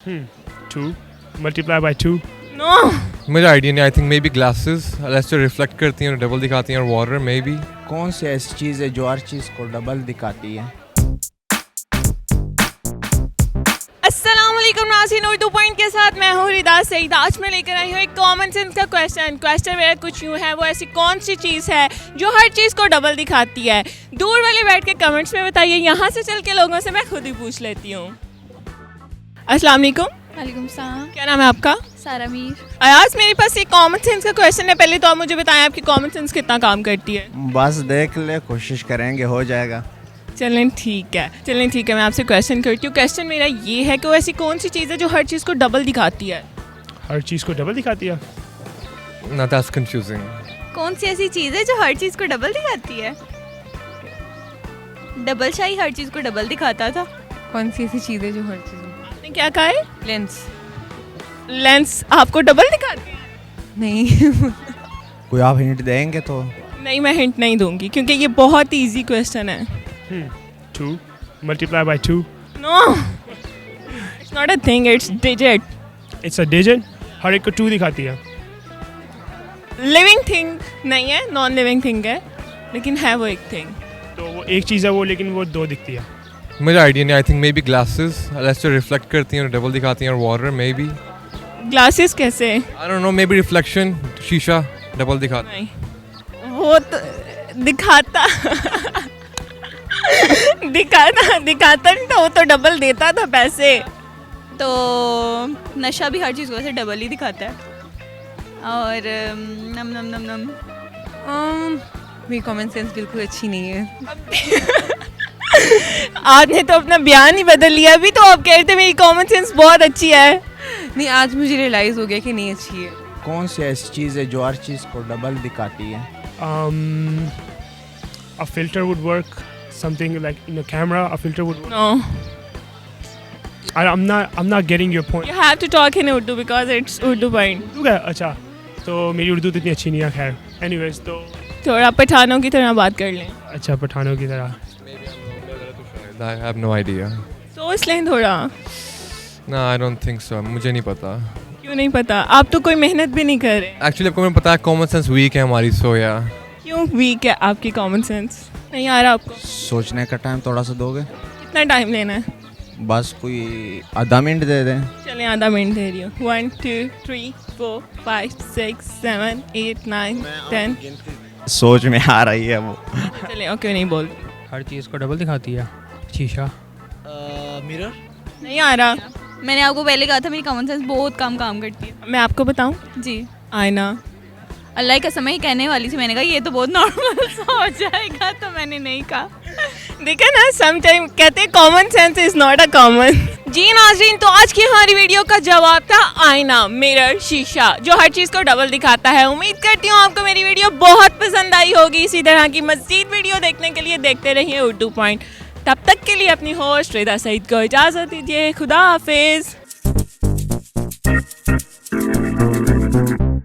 2 multiply by 2. No मुझे idea नहीं. I think may be glasses unless जो reflect करती हैं और डबल दिखाती हैं, और वाटर मे बी. कौन सी ऐसी चीज़ है जो हर चीज़ को डबल दिखाती है? अस्सलाम वालेकुम नाज़रीन, उर्दू पॉइंट के साथ मैं हूँ रिदा सईद. आज मैं लेकर आई हूँ एक कॉमन सेंस का क्वेश्चन मेरा कुछ यूँ है, वो ऐसी कौन सी चीज़ है जो हर चीज़ को डबल दिखाती है? दूर वाले बैठ के कमेंट्स में बताइए. यहाँ से चल के लोगों से मैं खुद ही पूछ लेती हूँ. अस्सलाम वालेकुम, वालेकुम सलाम. क्या नाम है आपका? सारा मीर. आज मेरे पास एक कॉमन सेंस का क्वेश्चन है. पहले तो आप मुझे बताएं आपकी कॉमन सेंस कितना काम करती है. बस देख ले, कोशिश करेंगे हो जाएगा. चलें ठीक है, मैं आपसे क्वेश्चन करती हूँ. क्वेश्चन मेरा ये है कि वो ऐसी कौन सी चीज़ है जो हर चीज़ को डबल दिखाती है? हर चीज़ को डबल दिखाती है. ना दैट्स कंफ्यूजिंग. कौन सी ऐसी चीज़ है जो हर चीज़ को डबल दिखाती है? डबल शाही हर चीज़ को डबल दिखाता था. कौन सी ऐसी चीज़ है जो हर चीज़ आपने क्या कहा है? लेंस आपको डबल दिखाती है? नहीं. कोई आप हिंट देंगे तो? नहीं, मैं हिंट नहीं दूंगी क्योंकि ये बहुत इजी क्वेश्चन है. 2 multiply by 2. No, it's not a thing, it's digit. It's a digit. हर एक को 2 दिखाती है. लिविंग थिंग नहीं है, नॉन लिविंग थिंग है, लेकिन है वो एक थिंग. तो वो एक चीज़ है वो, लेकिन वो 2 दिखती है. मुझे आइडिया नहीं. I think may be glasses unless जो रिफ्लेक्ट करती हैं और डबल दिखाती हैं, और वाटर मे बी. ग्लासेस कैसे? I don't know, may be reflection. शीशा डबल दिखाता. नहीं, वो तो दिखाता दिखाता नहीं था, वो तो डबल देता था पैसे. तो नशा भी हर चीज़ को ऐसे डबल ही दिखाता है. और नम नम नम नम. मेरी कॉमन सेंस बिल्कुल अच्छी नहीं है. आपने तो अपना बयान ही बदल लिया. अभी तो आप कह रहे थे मेरी कॉमन सेंस बहुत अच्छी है. नहीं, आज मुझे रियलाइज़ हो गया कि नहीं अच्छी है. कौन सी ऐसी चीज़ है जो हर चीज़ को डबल दिखाती है? A filter would work. Something like in a camera, a filter would work. No, I'm not getting your point. you have to talk in Urdu because it's Urdu point. Urdu का अच्छा, तो मेरी उर्दू तो इतनी अच्छी नहीं है. खैर, anyways, तो थोड़ा पठानों की तरह बात कर लें. अच्छा पठानों की तरह. I have no idea. सोच लें थोड़ा. No, I don't think so. मुझे नहीं पता. क्यों नहीं पता? आप तो कोई मेहनत भी नहीं कर रहे. एक्चुअली आपको मैं पता है कॉमन सेंस वीक है हमारी, सो या. क्यों वीक है आपकी कॉमन सेंस? नहीं आ रहा आपको? सोचने का टाइम थोड़ा सा दोगे? कितना टाइम लेना है? बस कोई आधा मिनट दे दें. चलें, आधा मिनट दे रही हूँ. 1 2 3 4 5 6 7 8 9 10. सोच में आ रही है वो. चलें, ओके नहीं बोल. हर चीज़ को डबल दिखाती है. शीशा. मिरर. नहीं आ रहा. मैंने आपको पहले कहा था मेरी कॉमन सेंस बहुत कम काम करती है. मैं आपको बताऊँ? जी. आईना. अल्लाह का समय ही कहने वाली थी. मैंने कहा ये तो बहुत नॉर्मल सा हो जाएगा, तो मैंने नहीं कहा. देखा ना, समटाइम कहते हैं common sense is not a common. जी नाज़रीन, तो आज की हमारी वीडियो का जवाब था आईना, मिरर, शीशा, जो हर चीज़ को डबल दिखाता है. उम्मीद करती हूँ आपको मेरी वीडियो बहुत पसंद आई होगी. इसी तरह की मज़ीद वीडियो देखने के लिए देखते रहिए उर्दू पॉइंट. तब तक के लिए अपनी होस्ट रिदा सईद को इजाज़त दीजिए. खुदा हाफिज़.